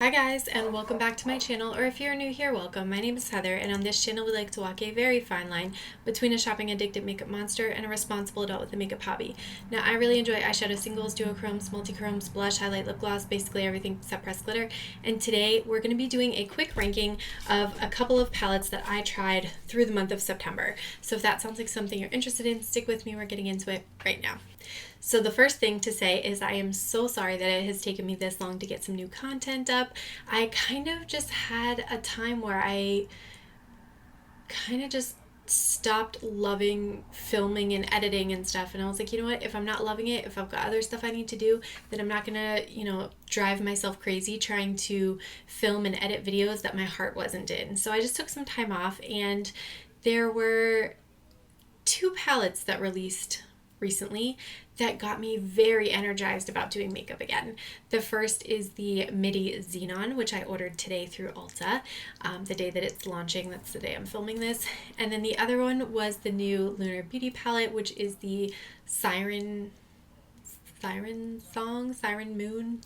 Hi guys, and welcome back to my channel, or if you're new here, welcome. My name is Heather, and on this channel we like to walk a very fine line between a shopping addicted makeup monster and a responsible adult with a makeup hobby. Now, I really enjoy eyeshadow singles, duochromes, multichromes, blush, highlight, lip gloss, basically everything except pressed glitter, and today we're going to be doing a quick ranking of a couple of palettes that I tried through the month of September. So if that sounds like something you're interested in, stick with me, we're getting into it right now. So the first thing to say is I am so sorry that it has taken me this long to get some new content up. I kind of just had a time where I kind of just stopped loving filming and editing and stuff, and I was like, you know what, if I'm not loving it, if I've got other stuff I need to do, then I'm not gonna drive myself crazy trying to film and edit videos that my heart wasn't in. So I just took some time off, and there were two palettes that released recently that got me very energized about doing makeup again. The first is the Midi Xenon, which I ordered today through Ulta, the day that it's launching. That's the day I'm filming this. And then the other one was the new Lunar Beauty palette, which is the Siren Moon,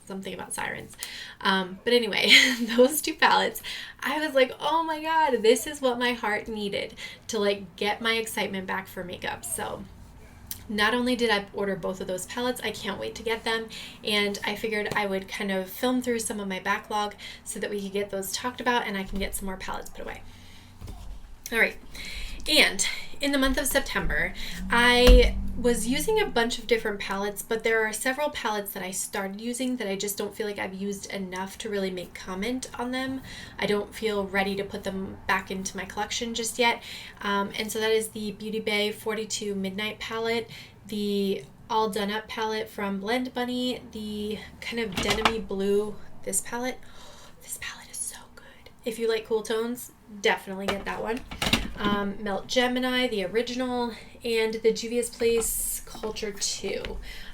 something about sirens. But anyway, those two palettes, I was like, oh my god, this is what my heart needed to get my excitement back for makeup. So not only did I order both of those palettes, I can't wait to get them, and I figured I would kind of film through some of my backlog so that we could get those talked about and I can get some more palettes put away. All right, and in the month of September, I was using a bunch of different palettes, but there are several palettes that I started using that I just don't feel like I've used enough to really make comment on them. I don't feel ready to put them back into my collection just yet. And so that is the Beauty Bay 42 Midnight palette, the All Done Up palette from Blend Bunny, the kind of denim-y blue, this palette. This palette is so good. If you like cool tones, definitely get that one. Melt Gemini, the original, and the Juvia's Place Culture 2.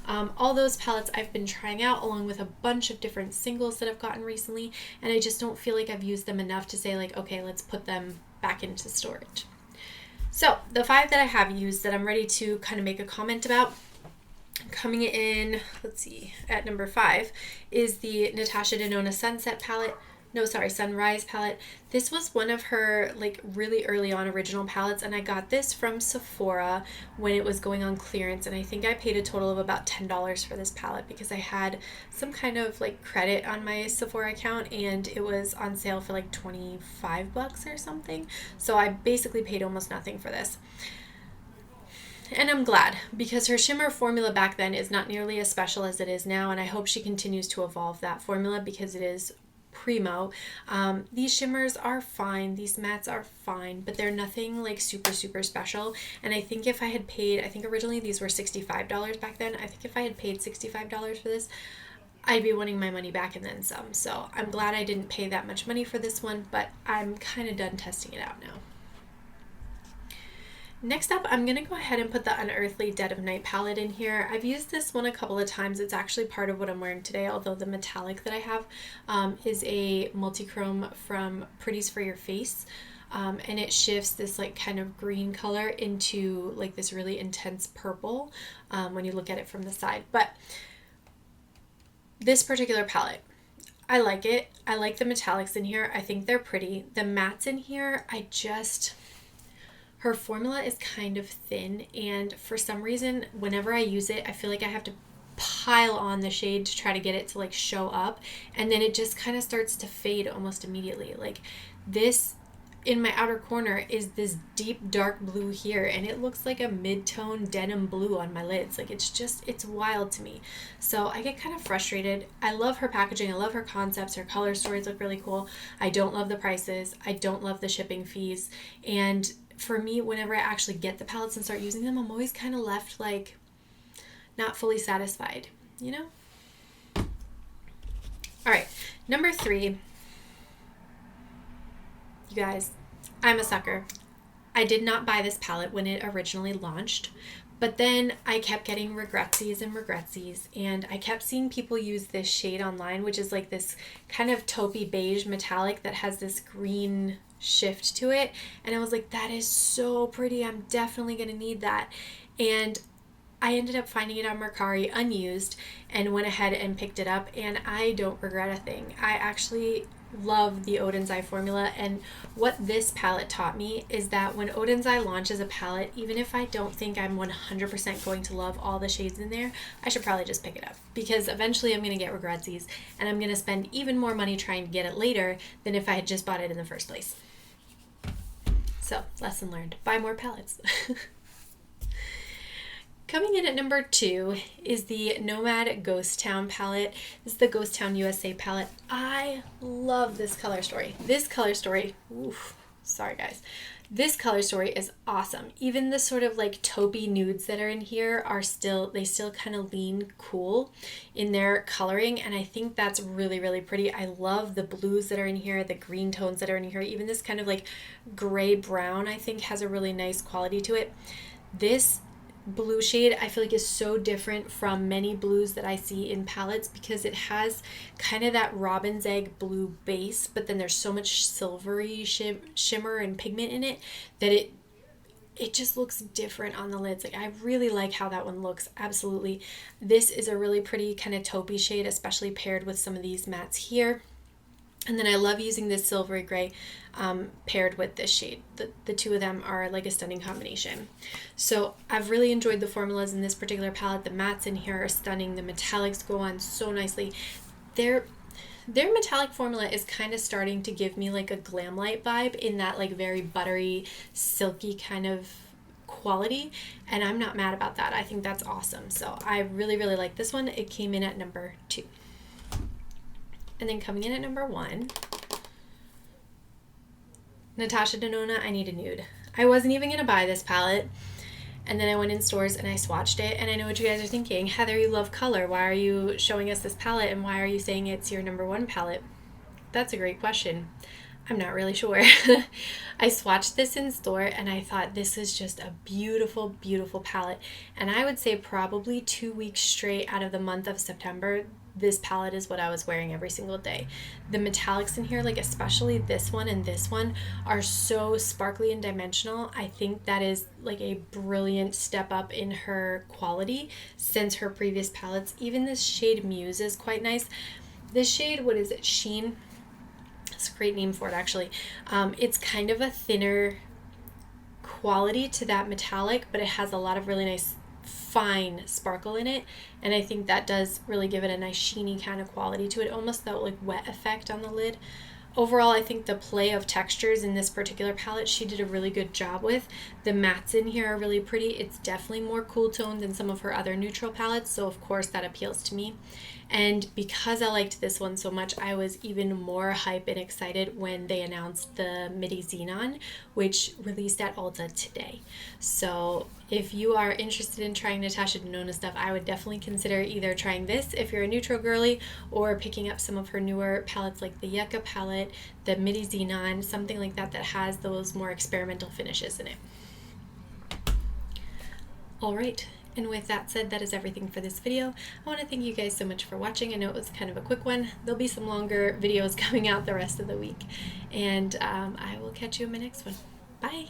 All those palettes I've been trying out, along with a bunch of different singles that I've gotten recently, and I just don't feel like I've used them enough to say, okay, let's put them back into storage. So the 5 that I have used that I'm ready to kind of make a comment about, coming in, let's see, at number 5 is the Natasha Denona Sunrise palette. This was one of her really early on original palettes, and I got this from Sephora when it was going on clearance, and I think I paid a total of about $10 for this palette because I had some kind of credit on my Sephora account, and it was on sale for $25 or something. So I basically paid almost nothing for this. And I'm glad, because her shimmer formula back then is not nearly as special as it is now, and I hope she continues to evolve that formula because it is primo. These shimmers are fine, these mattes are fine, but they're nothing super special. And I think if I had paid, I think originally these were $65 back then, I think if I had paid $65 for this, I'd be wanting my money back and then some. So I'm glad I didn't pay that much money for this one, but I'm kind of done testing it out now. Next up, I'm going to go ahead and put the Unearthly Dead of Night palette in here. I've used this one a couple of times. It's actually part of what I'm wearing today, although the metallic that I have is a multi-chrome from Pretties for Your Face. And it shifts this kind of green color into this really intense purple when you look at it from the side. But this particular palette, I like it. I like the metallics in here. I think they're pretty. The mattes in here, her formula is kind of thin, and for some reason, whenever I use it, I feel like I have to pile on the shade to try to get it to show up, and then it just kind of starts to fade almost immediately. This in my outer corner is this deep dark blue here, and it looks like a mid-tone denim blue on my lids. It's wild to me. So I get kind of frustrated. I love her packaging, I love her concepts, her color stories look really cool. I don't love the prices, I don't love the shipping fees, and for me, whenever I actually get the palettes and start using them, I'm always kind of left not fully satisfied, All right, number 3. You guys, I'm a sucker. I did not buy this palette when it originally launched, but then I kept getting regretsies, and I kept seeing people use this shade online, which is this kind of taupey beige metallic that has this green shift to it, and I was like, that is so pretty, I'm definitely gonna need that. And I ended up finding it on Mercari unused and went ahead and picked it up, and I don't regret a thing. I actually love the Oden's Eye formula, and what this palette taught me is that when Oden's Eye launches a palette, even if I don't think I'm 100% going to love all the shades in there, I should probably just pick it up, because eventually I'm going to get regretsies and I'm going to spend even more money trying to get it later than if I had just bought it in the first place. So, lesson learned. Buy more palettes. Coming in at number 2 is the Nomad Ghost Town palette. This is the Ghost Town USA palette. I love this color story. This color story, sorry guys. This color story is awesome. Even the sort of like taupey nudes that are in here are still kind of lean cool in their coloring, and I think that's really, really pretty. I love the blues that are in here, the green tones that are in here. Even this kind of like gray brown I think has a really nice quality to it. This blue shade I feel like is so different from many blues that I see in palettes, because it has kind of that robin's egg blue base, but then there's so much silvery shimmer and pigment in it that it just looks different on the lids. Like, I really like how that one looks. Absolutely. This is a really pretty kind of taupey shade, especially paired with some of these mattes here. And then I love using this silvery gray paired with this shade. The two of them are like a stunning combination. So I've really enjoyed the formulas in this particular palette. The mattes in here are stunning. The metallics go on so nicely. Their metallic formula is kind of starting to give me like a glam light vibe, in that like very buttery, silky kind of quality, and I'm not mad about that. I think that's awesome. So I really, really like this one. It came in at number 2. And then coming in at number 1, Natasha Denona, I Need a Nude. I wasn't even going to buy this palette, and then I went in stores and I swatched it, and I know what you guys are thinking. Heather, you love color. Why are you showing us this palette, and why are you saying it's your number 1 palette? That's a great question. I'm not really sure. I swatched this in store and I thought this is just a beautiful, beautiful palette. And I would say probably 2 weeks straight out of the month of September, this palette is what I was wearing every single day. The metallics in here, like especially this one and this one, are so sparkly and dimensional. I think that is like a brilliant step up in her quality since her previous palettes. Even this shade Muse is quite nice. This shade, what is it, Sheen? It's a great name for it, actually. It's kind of a thinner quality to that metallic, but it has a lot of really nice fine sparkle in it, and I think that does really give it a nice sheeny kind of quality to it, almost that like wet effect on the lid. Overall, I think the play of textures in this particular palette she did a really good job with. The mattes in here are really pretty. It's definitely more cool toned than some of her other neutral palettes, so of course that appeals to me. And because I liked this one so much, I was even more hype and excited when they announced the Midi Xenon, which released at Ulta today. So if you are interested in trying Natasha Denona stuff, I would definitely consider either trying this if you're a neutral girly, or picking up some of her newer palettes like the Yucca palette, the Midi Xenon, something like that that has those more experimental finishes in it. All right. And with that said, that is everything for this video. I want to thank you guys so much for watching. I know it was kind of a quick one. There'll be some longer videos coming out the rest of the week. And I will catch you in my next one. Bye!